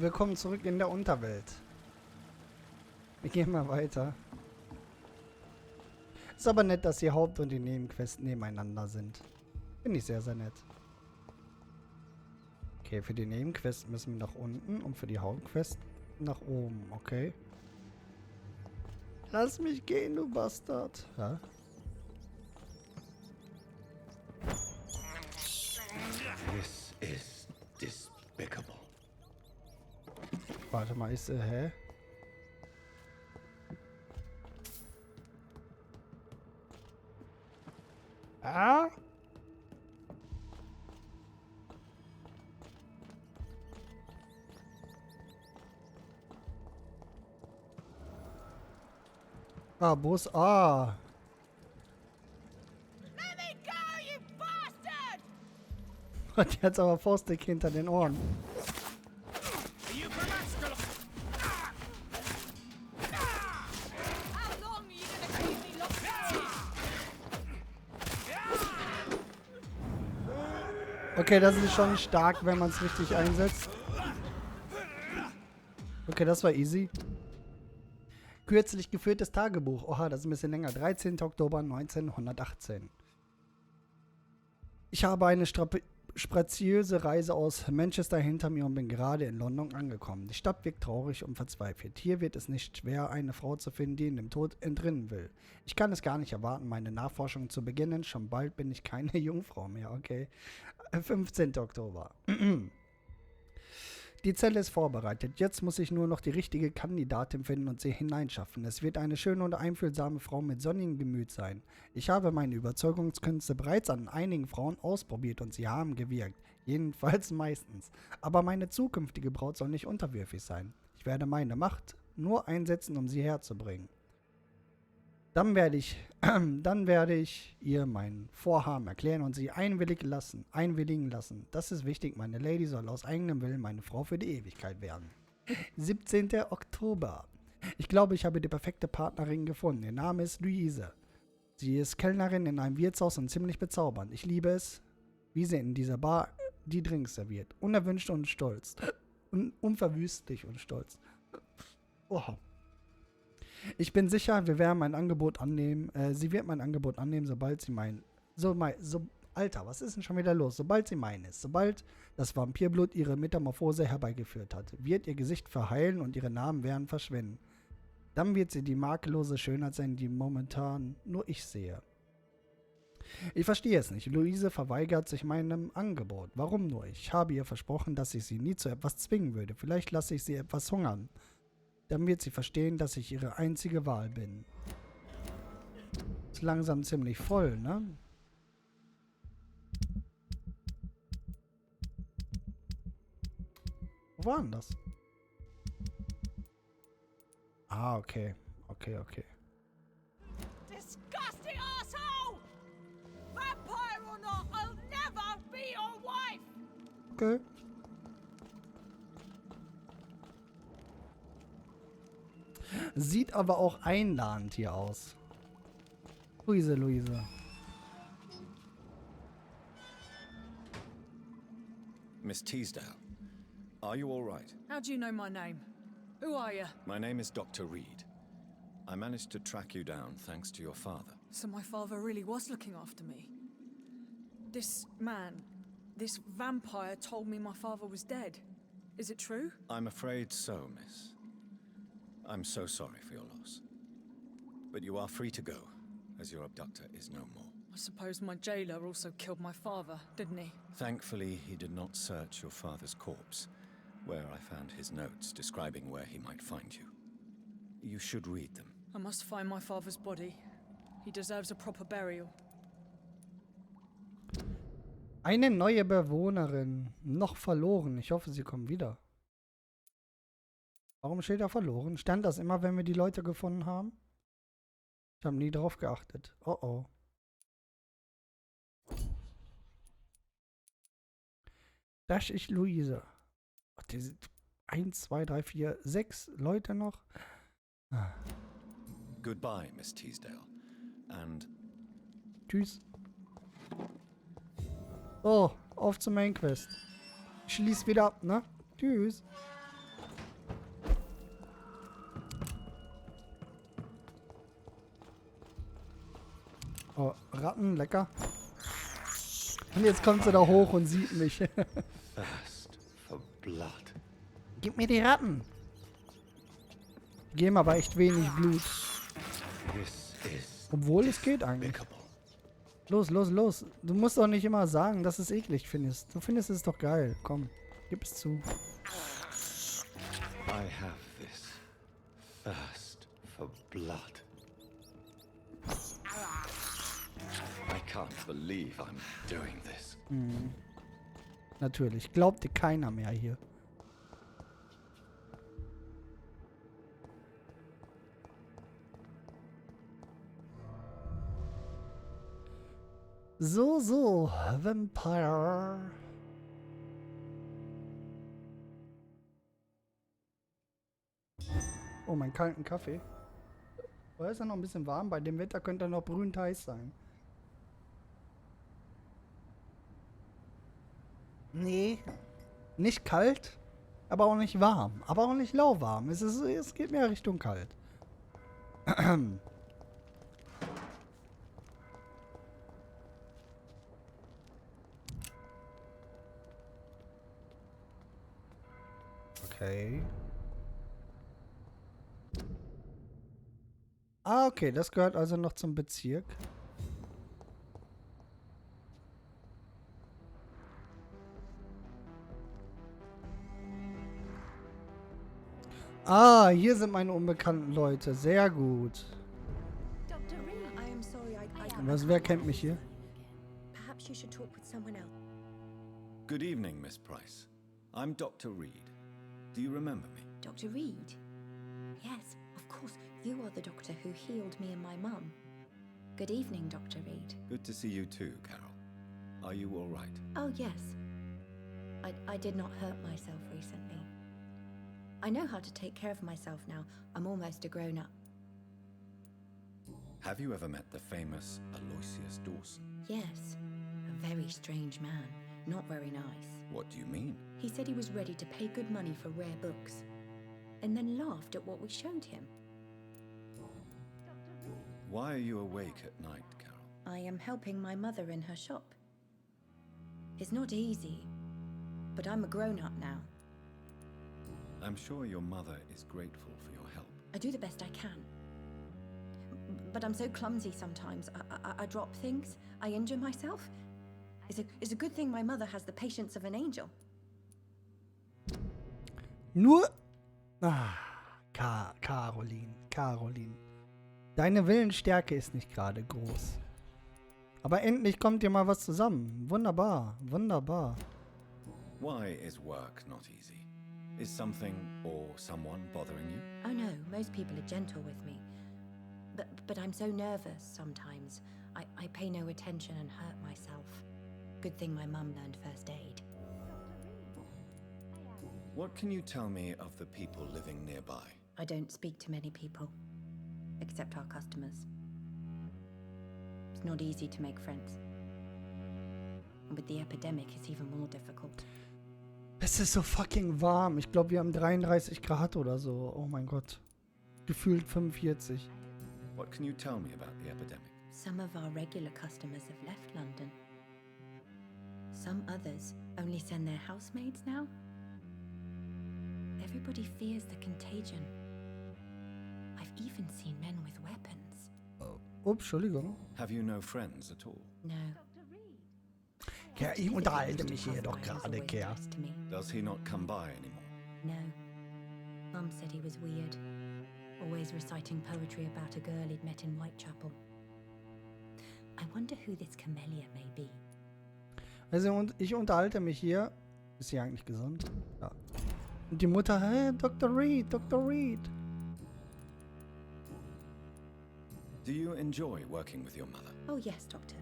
Willkommen zurück in der Unterwelt. Wir gehen mal weiter. Ist aber nett, dass die Haupt- und die Nebenquests nebeneinander sind. Finde ich sehr, sehr nett. Okay, für die Nebenquest müssen wir nach unten und für die Hauptquest nach oben. Okay. Lass mich gehen, du Bastard. Ja. This is despicable. Warte mal, ist hä? Ah? Ah, Bus. Ah. Let me go, you bastard! Und jetzt aber Faustdick hinter den Ohren. How long are you gonna keep me locked in? Okay, das ist schon stark, wenn man es richtig einsetzt. Okay, das war easy. Kürzlich geführtes Tagebuch. Oha, das ist ein bisschen länger. 13. Oktober 1918. Ich habe eine strapaziöse Reise aus Manchester hinter mir und bin gerade in London angekommen. Die Stadt wirkt traurig und verzweifelt. Hier wird es nicht schwer, eine Frau zu finden, die in dem Tod entrinnen will. Ich kann es gar nicht erwarten, meine Nachforschung zu beginnen. Schon bald bin ich keine Jungfrau mehr, okay? 15. Oktober. Die Zelle ist vorbereitet. Jetzt muss ich nur noch die richtige Kandidatin finden und sie hineinschaffen. Es wird eine schöne und einfühlsame Frau mit sonnigem Gemüt sein. Ich habe meine Überzeugungskünste bereits an einigen Frauen ausprobiert und sie haben gewirkt. Jedenfalls meistens. Aber meine zukünftige Braut soll nicht unterwürfig sein. Ich werde meine Macht nur einsetzen, um sie herzubringen. Dann werde ich ihr mein Vorhaben erklären und sie einwilligen lassen. Das ist wichtig, meine Lady soll aus eigenem Willen meine Frau für die Ewigkeit werden. 17. Oktober. Ich glaube, ich habe die perfekte Partnerin gefunden. Ihr Name ist Luise. Sie ist Kellnerin in einem Wirtshaus und ziemlich bezaubernd. Ich liebe es, wie sie in dieser Bar die Drinks serviert. Unerwünscht und stolz. Unverwüstlich und stolz. Oha. Ich bin sicher, wir werden mein Angebot annehmen. Sie wird mein Angebot annehmen, sobald sie Alter, was ist denn schon wieder los? Sobald sie mein ist. Sobald das Vampirblut ihre Metamorphose herbeigeführt hat, wird ihr Gesicht verheilen und ihre Namen werden verschwinden. Dann wird sie die makellose Schönheit sein, die momentan nur ich sehe. Ich verstehe es nicht. Luise verweigert sich meinem Angebot. Warum nur? Ich habe ihr versprochen, dass ich sie nie zu etwas zwingen würde. Vielleicht lasse ich sie etwas hungern. Dann wird sie verstehen, dass ich ihre einzige Wahl bin. Ist langsam ziemlich voll, ne? Wo war denn das? Ah, okay. Okay. Disgusting asshole! Vampire or not, I'll never be your wife! Okay. Sieht aber auch einladend hier aus. Luise. Miss Teasdale, are you all right? How do you know my name? Who are you? My name is Dr. Reid. I managed to track you down thanks to your father. So my father really was looking after me. This man, this vampire told me my father was dead. Is it true? I'm afraid so, miss. I'm so sorry for your loss. But you are free to go, as your abductor is no more. I suppose my jailer also killed my father, didn't he? Thankfully, he did not search your father's corpse, where I found his notes describing where he might find you. You should read them. I must find my father's body. He deserves a proper burial. Eine neue Bewohnerin. Noch verloren. Ich hoffe, sie kommen wieder. Warum steht da verloren? Stand das immer, wenn wir die Leute gefunden haben? Ich habe nie drauf geachtet. Oh. Das ist Luise. Ach, die sind 1, 2, 3, 4, 6 Leute noch. Goodbye, Miss Teasdale. And Tschüss. Oh, auf zur Main Quest. Ich schließe wieder ab, ne? Tschüss. Oh, Ratten, lecker. Und jetzt kommt sie da hoch und sieht mich. Thirst for blood. Gib mir die Ratten. Geben aber echt wenig Blut. This is Obwohl es geht eigentlich. despicable. Los, los, los. Du musst doch nicht immer sagen, dass du es eklig findest. Du findest es doch geil. Komm, gib es zu. I have this thirst for blood. I can't believe I'm doing this. Natürlich. Glaubt dir keiner mehr hier. So, so. Vampyr. Oh, meinen kalten Kaffee. Oder ist er noch ein bisschen warm? Bei dem Wetter könnte er noch brühend heiß sein. Nee. Nicht kalt, aber auch nicht warm. Aber auch nicht lauwarm. Es geht mehr Richtung kalt. Okay. Ah, okay. Das gehört also noch zum Bezirk. Ah, hier sind meine unbekannten Leute. Sehr gut. Dr. Reid, I am sorry, Wer kennt mich hier? perhaps you should talk with someone else. Good evening, Miss Price. I'm Dr. Reid. Do you remember me? Dr. Reid? Yes, of course. You are the doctor who healed me and my mum. Good evening, Dr. Reid. Good to see you too, Carol. Are you all right? Oh, yes. I did not hurt myself recently. I know how to take care of myself now. I'm almost a grown-up. Have you ever met the famous Aloysius Dawson? Yes, a very strange man. Not very nice. What do you mean? He said he was ready to pay good money for rare books, and then laughed at what we showed him. Why are you awake at night, Carol? I am helping my mother in her shop. It's not easy, but I'm a grown-up now. I'm sure your mother is grateful for your help. I do the best I can. But I'm so clumsy sometimes. I drop things. I injure myself. It's a good thing my mother has the patience of an angel. Nur... Ah, Caroline. Deine Willensstärke ist nicht gerade groß. Aber endlich kommt dir mal was zusammen. Wunderbar, wunderbar. Why is work not easy? Is something or someone bothering you? Oh no, most people are gentle with me. But I'm so nervous sometimes. I pay no attention and hurt myself. Good thing my mum learned first aid. What can you tell me of the people living nearby? I don't speak to many people, except our customers. It's not easy to make friends. And with the epidemic, it's even more difficult. Es ist so fucking warm. Ich glaube, wir haben 33 Grad oder so. Oh mein Gott. Gefühlt 45. What can you tell me about the epidemic? Some of our regular customers have left London. Some others only send their housemaids now. Everybody fears the contagion. I've even seen men with weapons. Ups, Entschuldigung. Have you no friends at all? No. Ja, ich unterhalte mich hier doch gerade, Kerl. Does he not come by anymore? No. Mum said he was weird. Always reciting poetry about a girl he'd met in Whitechapel. I wonder who this camellia may be. Also, ich unterhalte mich hier. Ist sie eigentlich gesund? Ja. Und die Mutter, hey, Dr. Reid, Dr. Reid. Do you enjoy working with your mother? Oh yes, Doctor.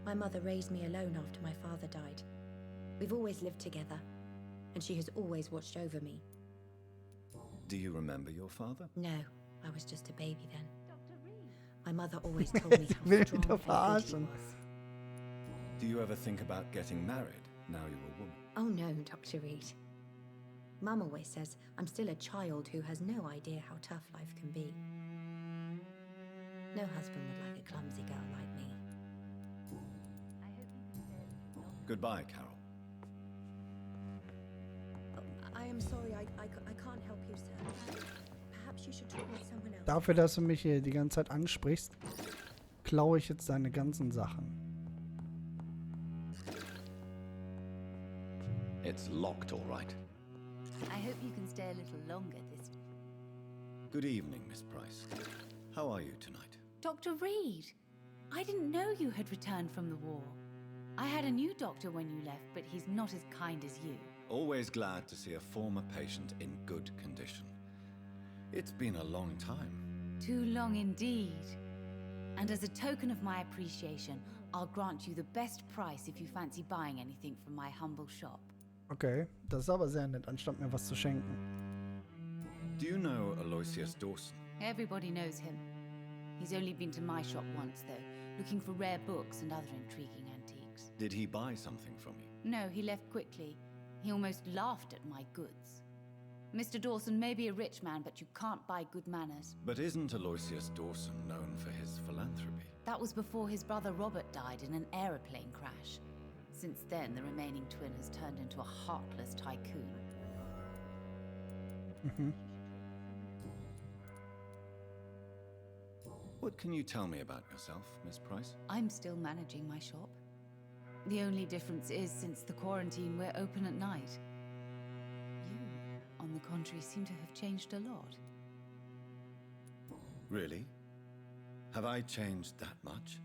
My mother raised me alone after my father died. We've always lived together, and she has always watched over me. Do you remember your father? No, I was just a baby then. My mother always told me how Will strong wieder and good he verarschen. was. Do you ever think about getting married now you're a woman? Oh no, Dr. Reid. Mum always says I'm still a child who has no idea how tough life can be. No husband would like a clumsy girl like me. Goodbye, Carol. I am sorry, I can't help you, sir. Perhaps you should talk with someone else. Dafür, dass du mich hier die ganze Zeit ansprichst, klaue ich jetzt deine ganzen Sachen. It's locked, all right. I hope you can stay a little longer this. Good evening, Miss Price. How are you tonight? Dr. Reid! I didn't know you had returned from the war. I had a new doctor when you left, but he's not as kind as you. Always glad to see a former patient in good condition. It's been a long time. Too long indeed. And as a token of my appreciation, I'll grant you the best price if you fancy buying anything from my humble shop. Okay, das ist aber sehr nett, anstatt mir was zu schenken. Do you know Aloysius Dawson? Everybody knows him. He's only been to my shop once, though, looking for rare books and other intriguing antiques. Did he buy something from you? No, he left quickly. He almost laughed at my goods. Mr. Dawson may be a rich man, but you can't buy good manners. But isn't Aloysius Dawson known for his philanthropy? That was before his brother Robert died in an aeroplane crash. Since then, the remaining twin has turned into a heartless tycoon. What can you tell me about yourself, Miss Price? I'm still managing my shop. The only difference is, since the quarantine, we're open at night. You, on the contrary, seem to have changed a lot. Really? Have I changed that much?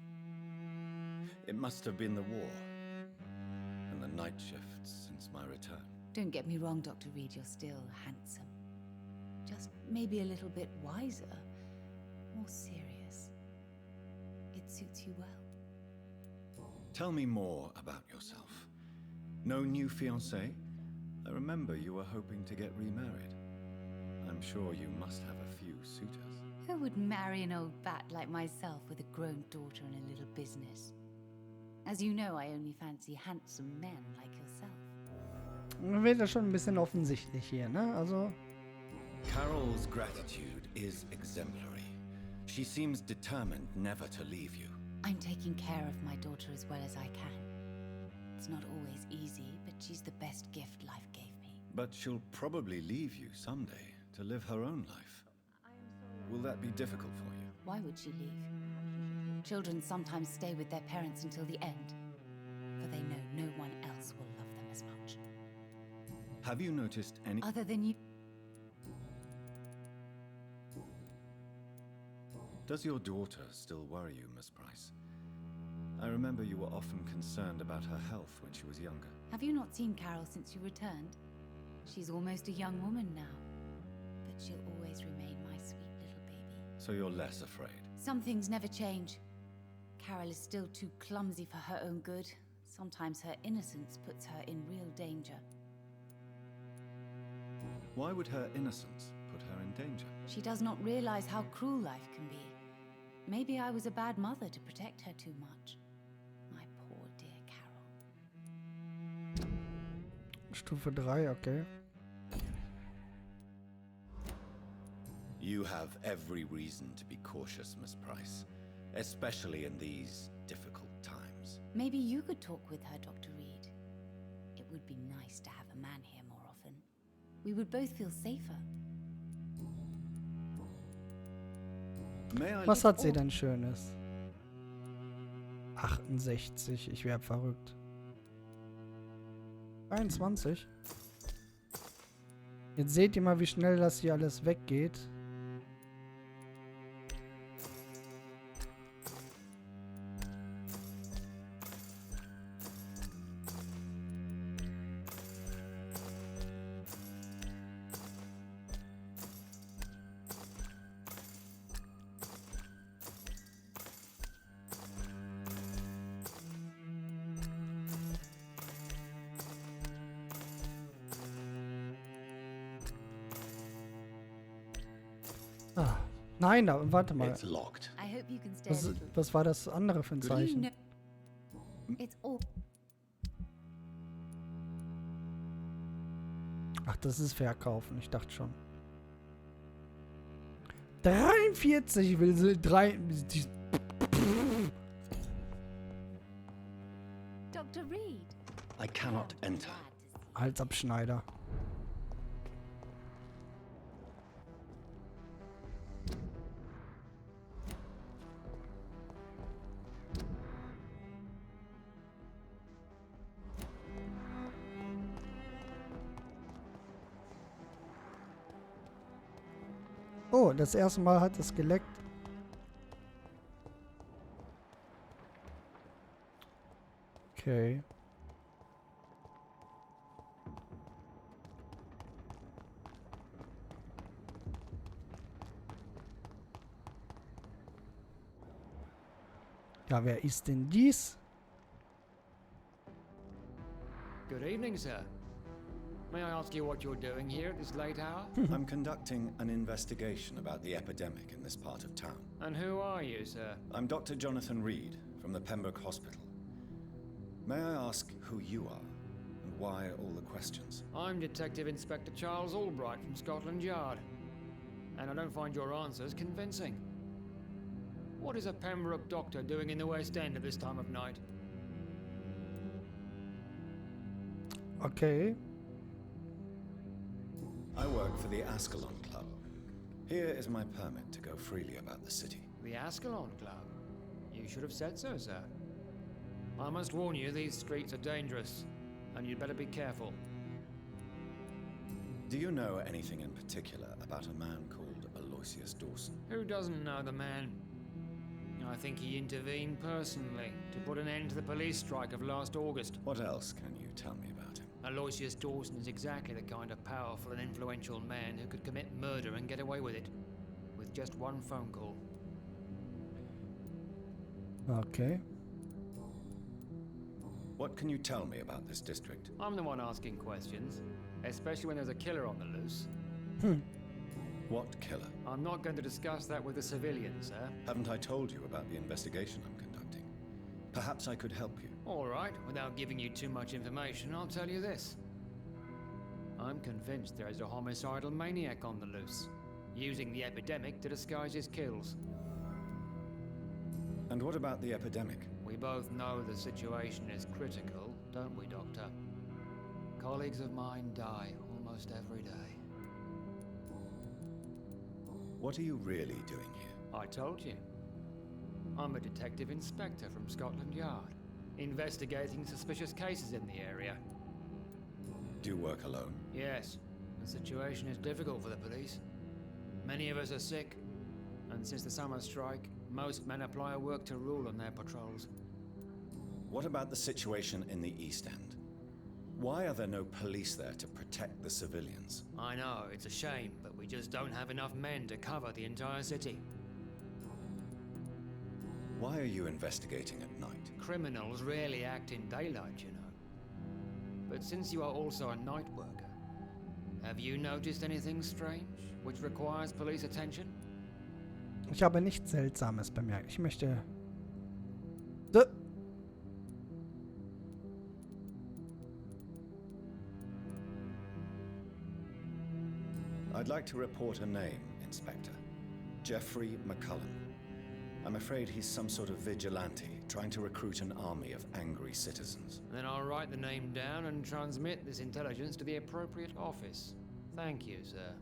It must have been the war and the night shifts since my return. Don't get me wrong, Dr. Reid, you're still handsome. Just maybe a little bit wiser, more serious. It suits you well. Tell me more about yourself. No new fiancé? I remember you were hoping to get remarried. I'm sure you must have a few suitors. Who would marry an old bat like myself with a grown daughter and a little business? As you know, I only fancy handsome men like yourself. Wird ja schon ein bisschen offensichtlich hier, ne? Also. Carol's gratitude is exemplary. She seems determined never to leave you. I'm taking care of my daughter as well as I can. It's not always easy, but she's the best gift life gave me. But she'll probably leave you someday to live her own life. Will that be difficult for you? Why would she leave? Children sometimes stay with their parents until the end, for they know no one else will love them as much. Have you noticed any... Other than you... Does your daughter still worry you, Miss Price? I remember you were often concerned about her health when she was younger. Have you not seen Carol since you returned? She's almost a young woman now, but she'll always remain my sweet little baby. So you're less afraid? Some things never change. Carol is still too clumsy for her own good. Sometimes her innocence puts her in real danger. Why would her innocence put her in danger? She does not realize how cruel life can be. Maybe I was a bad mother to protect her too much. My poor dear Carol. Stufe 3, okay. You have every reason to be cautious, Miss Price, especially in these difficult times. Maybe you could talk with her, Dr. Reid. It would be nice to have a man here more often. We would both feel safer. Was hat sie denn Schönes? 68, ich werd verrückt. 23. Jetzt seht ihr mal, wie schnell das hier alles weggeht. Ah, nein, warte mal. It's locked. I hope you can stay a little. Was war das andere für ein Zeichen? It's all. Ach, das ist Verkaufen. Ich dachte schon. 43 will sie. Dr. Reid. 'Cause I cannot enter. Halsabschneider. Oh, das erste Mal hat es geleckt. Okay. Ja, wer ist denn dies? Good evening, sir. May I ask you what you're doing here at this late hour? I'm conducting an investigation about the epidemic in this part of town. And who are you, sir? I'm Dr. Jonathan Reid from the Pembroke Hospital. May I ask who you are and why all the questions? I'm Detective Inspector Charles Albright from Scotland Yard. And I don't find your answers convincing. What is a Pembroke doctor doing in the West End at this time of night? Okay. I work for the Ascalon Club. Here is my permit to go freely about the city. The Ascalon Club? You should have said so, sir. I must warn you, these streets are dangerous, and you'd better be careful. Do you know anything in particular about a man called Aloysius Dawson? Who doesn't know the man? I think he intervened personally to put an end to the police strike of last August. What else can you tell me about him? Aloysius Dawson is exactly the kind of powerful and influential man who could commit murder and get away with it, with just one phone call. Okay. What can you tell me about this district? I'm the one asking questions, especially when there's a killer on the loose. What killer? I'm not going to discuss that with the civilians, sir. Haven't I told you about the investigation I'm conducting? Perhaps I could help you. All right, without giving you too much information, I'll tell you this. I'm convinced there is a homicidal maniac on the loose, using the epidemic to disguise his kills. And what about the epidemic? We both know the situation is critical, don't we, Doctor? Colleagues of mine die almost every day. What are you really doing here? I told you. I'm a detective inspector from Scotland Yard, investigating suspicious cases in the area. Do you work alone? Yes, the situation is difficult for the police. Many of us are sick, and since the summer strike, most men apply a work to rule on their patrols. What about the situation in the East End? Why are there no police there to protect the civilians? I know, it's a shame, but we just don't have enough men to cover the entire city. Why are you investigating at night? Criminals rarely act in daylight, you know. But since you are also a night worker, have you noticed anything strange, which requires police attention? Ich habe nichts Seltsames bemerkt. Ich möchte... I'd like to report a name, Inspector. Geoffrey McCullen. I'm afraid he's some sort of vigilante, trying to recruit an army of angry citizens. Then I'll write the name down and transmit this intelligence to the appropriate office. Thank you, sir.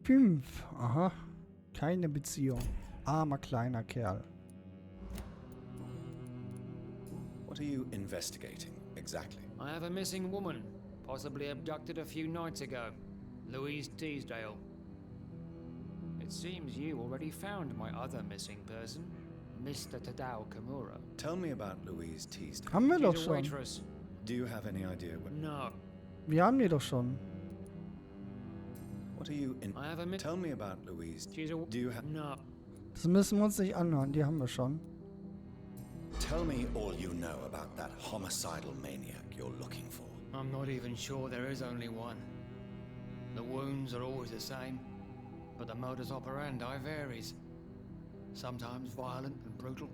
5. Aha. Keine Beziehung. Armer kleiner Kerl. What are you investigating, exactly? I have a missing woman, possibly abducted a few nights ago. Louise Teasdale. It seems you already found my other missing person, Mr. Tadao Kimura. Tell me about Louise Teasdale. Haben wir doch She's a schon. waitress. Do you have any idea what... No. Wir haben die doch schon. What are you in... I have a Tell me about Louise. She's a... Do you have... No. Das müssen wir uns nicht anhören. Die haben wir schon. Tell me all you know about that homicidal maniac you're looking for. I'm not even sure there is only one. The wounds are always the same, but the modus operandi varies. Sometimes violent and brutal,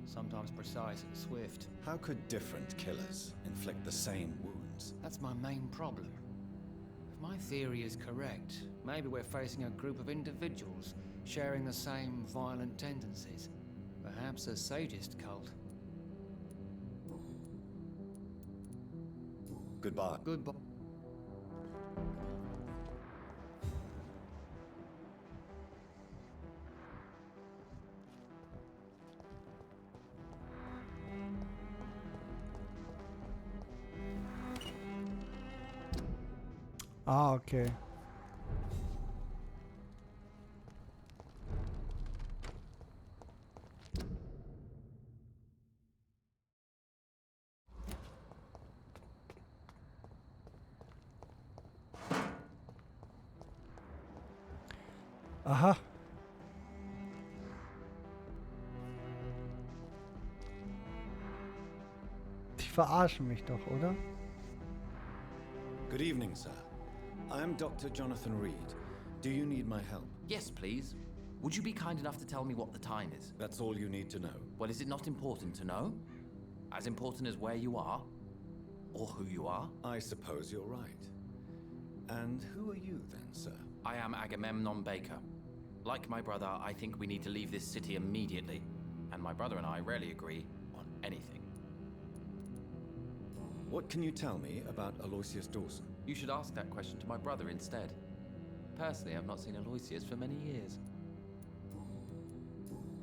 sometimes precise and swift. How could different killers inflict the same wounds? That's my main problem. If my theory is correct, maybe we're facing a group of individuals sharing the same violent tendencies. Perhaps a sadist cult. Goodbye. Goodbye. Ah, okay. Aha. Die verarschen mich doch, oder? Good evening, sir. I'm Dr. Jonathan Reid. Do you need my help? Yes, please. Would you be kind enough to tell me what the time is? That's all you need to know. Well, is it not important to know? As important as where you are? Or who you are? I suppose you're right. And who are you then, sir? I am Agamemnon Baker. Like my brother, I think we need to leave this city immediately. And my brother and I rarely agree on anything. What can you tell me about Aloysius Dawson? You should ask that question to my brother instead. Personally, I've not seen Aloysius for many years.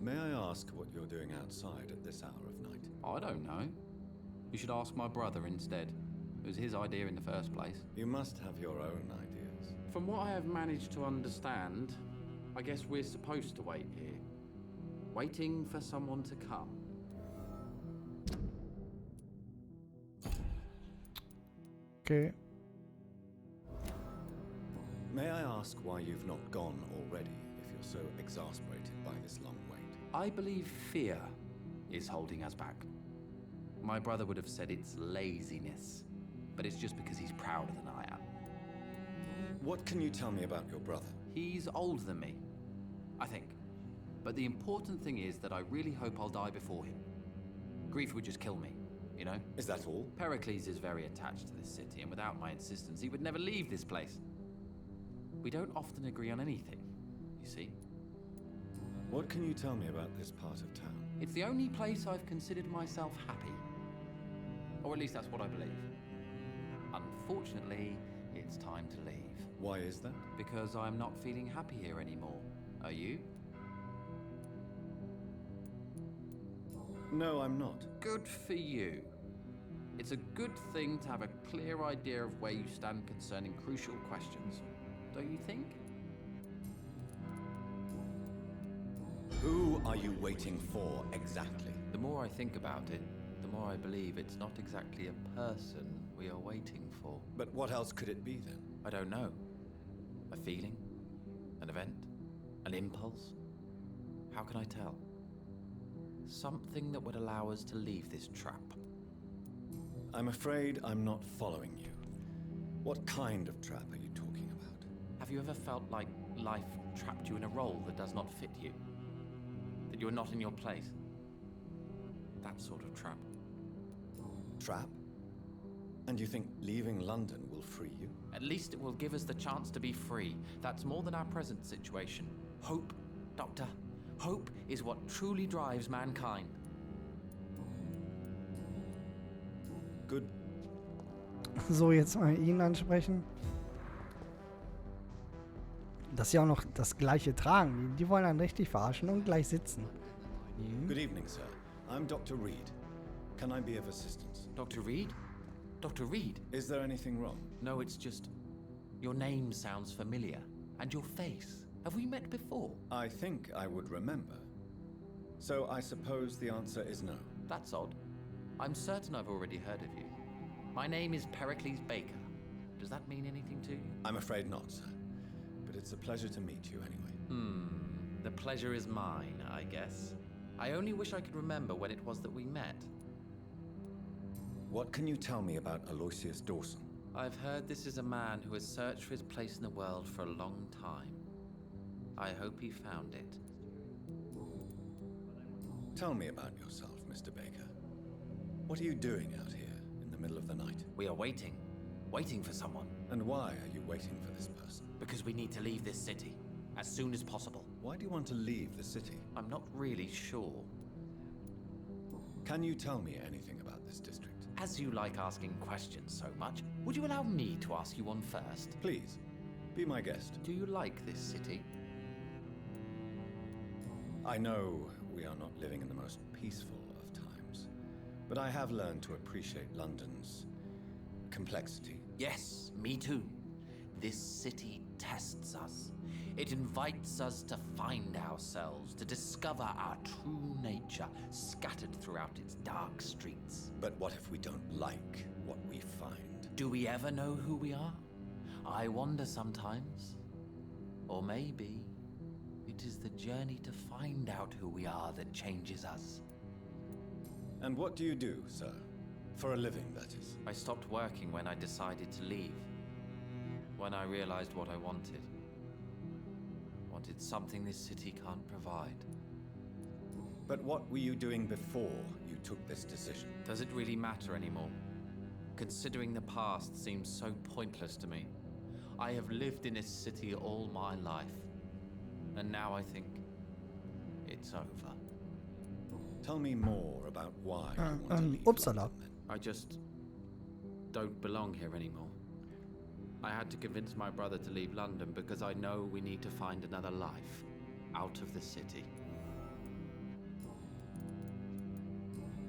May I ask what you're doing outside at this hour of night? I don't know. You should ask my brother instead. It was his idea in the first place. You must have your own ideas. From what I have managed to understand, I guess we're supposed to wait here. Waiting for someone to come. Okay. May I ask why you've not gone already, if you're so exasperated by this long wait? I believe fear is holding us back. My brother would have said it's laziness, but it's just because he's prouder than I am. What can you tell me about your brother? He's older than me, I think. But the important thing is that I really hope I'll die before him. Grief would just kill me, you know? Is that all? Pericles is very attached to this city, and without my insistence, he would never leave this place. We don't often agree on anything, you see. What can you tell me about this part of town? It's the only place I've considered myself happy. Or at least that's what I believe. Unfortunately, it's time to leave. Why is that? Because I'm not feeling happy here anymore. Are you? No, I'm not. Good for you. It's a good thing to have a clear idea of where you stand concerning crucial questions, don't you think? Who are you waiting for exactly? The more I think about it, the more I believe it's not exactly a person we are waiting for. But what else could it be then? I don't know. A feeling? An event? An impulse? How can I tell? Something that would allow us to leave this trap. I'm afraid I'm not following you. What kind of trap are you talking about? Have you ever felt like life trapped you in a role that does not fit you? That you're not in your place? That sort of trap. Trap? And you think leaving London will free you? At least it will give us the chance to be free. That's more than our present situation. Hope, Doctor. Hope is what truly drives mankind. Good. So, jetzt mal ihn ansprechen. Dass sie auch noch das gleiche tragen. Die wollen einen richtig verarschen und gleich sitzen. Good evening, sir. I'm Dr. Reid. Can I be of assistance? Dr. Reid? Dr. Reid? Is there anything wrong? No, it's just... Your name sounds familiar. And your face. Have we met before? I think I would remember. So I suppose the answer is no. That's odd. I'm certain I've already heard of you. My name is Pericles Baker. Does that mean anything to you? I'm afraid not, sir. But it's a pleasure to meet you anyway. The pleasure is mine, I guess. I only wish I could remember when it was that we met. What can you tell me about Aloysius Dawson? I've heard this is a man who has searched for his place in the world for a long time. I hope he found it. Tell me about yourself, Mr. Baker. What are you doing out here in the middle of the night? We are waiting. Waiting for someone. And why are you waiting for this person? Because we need to leave this city. As soon as possible. Why do you want to leave the city? I'm not really sure. Can you tell me anything about this district? As you like asking questions so much, would you allow me to ask you one first? Please, be my guest. Do you like this city? I know we are not living in the most peaceful of times, but I have learned to appreciate London's complexity. Yes, me too. This city tests us. It invites us to find ourselves, to discover our true nature scattered throughout its dark streets. But what if we don't like what we find? Do we ever know who we are? I wonder sometimes. Or maybe it is the journey to find out who we are that changes us. And what do you do, sir? For a living, that is. I stopped working when I decided to leave. When I realized what I wanted. Wanted something this city can't provide. But what were you doing before you took this decision? Does it really matter anymore? Considering the past seems so pointless to me. I have lived in this city all my life. And now I think it's over. Tell me more about why you want to leave Uppsala. London, then. I just don't belong here anymore. I had to convince my brother to leave London because I know we need to find another life out of the city.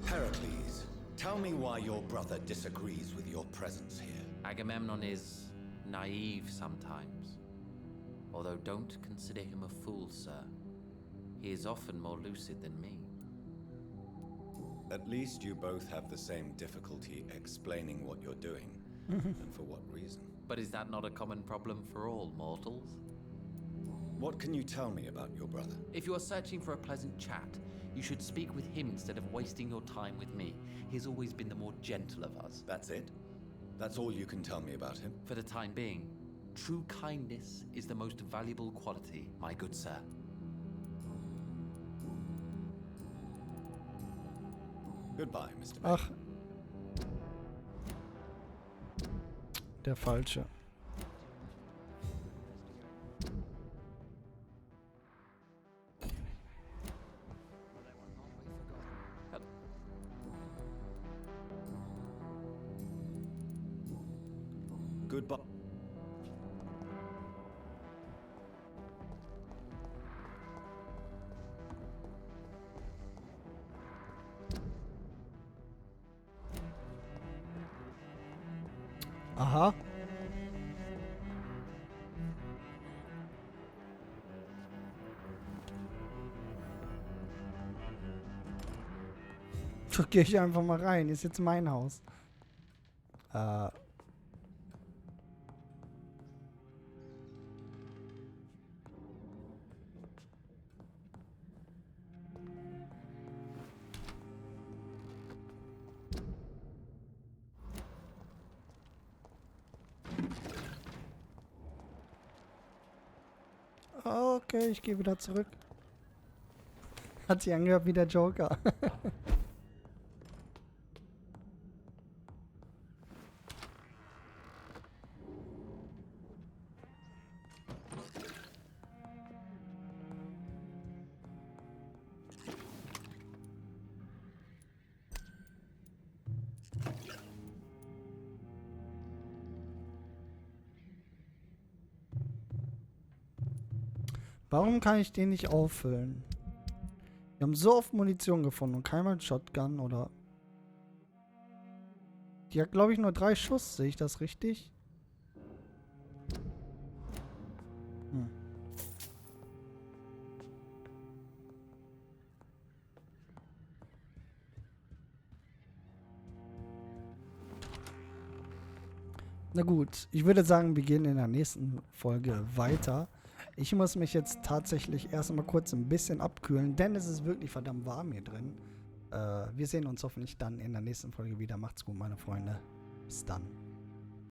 Pericles, tell me why your brother disagrees with your presence here. Agamemnon is naive sometimes. Although don't consider him a fool, sir. He is often more lucid than me. At least you both have the same difficulty explaining what you're doing, and for what reason. But is that not a common problem for all mortals? What can you tell me about your brother? If you are searching for a pleasant chat, you should speak with him instead of wasting your time with me. He has always been the more gentle of us. That's it? That's all you can tell me about him? For the time being, true kindness is the most valuable quality, my good sir. Goodbye, Mr. May. Ach. Der Falsche. Goodbye. Aha. So gehe ich einfach mal rein. Ist jetzt mein Haus. Okay, ich gehe wieder zurück. Hat sich angehört wie der Joker. Warum kann ich den nicht auffüllen? Wir haben so oft Munition gefunden und keinmal Shotgun oder... Die hat, glaube ich, nur 3 Schuss. Sehe ich das richtig? Hm. Na gut, ich würde sagen, wir gehen in der nächsten Folge weiter. Ich muss mich jetzt tatsächlich erstmal kurz ein bisschen abkühlen, denn es ist wirklich verdammt warm hier drin. Wir sehen uns hoffentlich dann in der nächsten Folge wieder. Macht's gut, meine Freunde. Bis dann.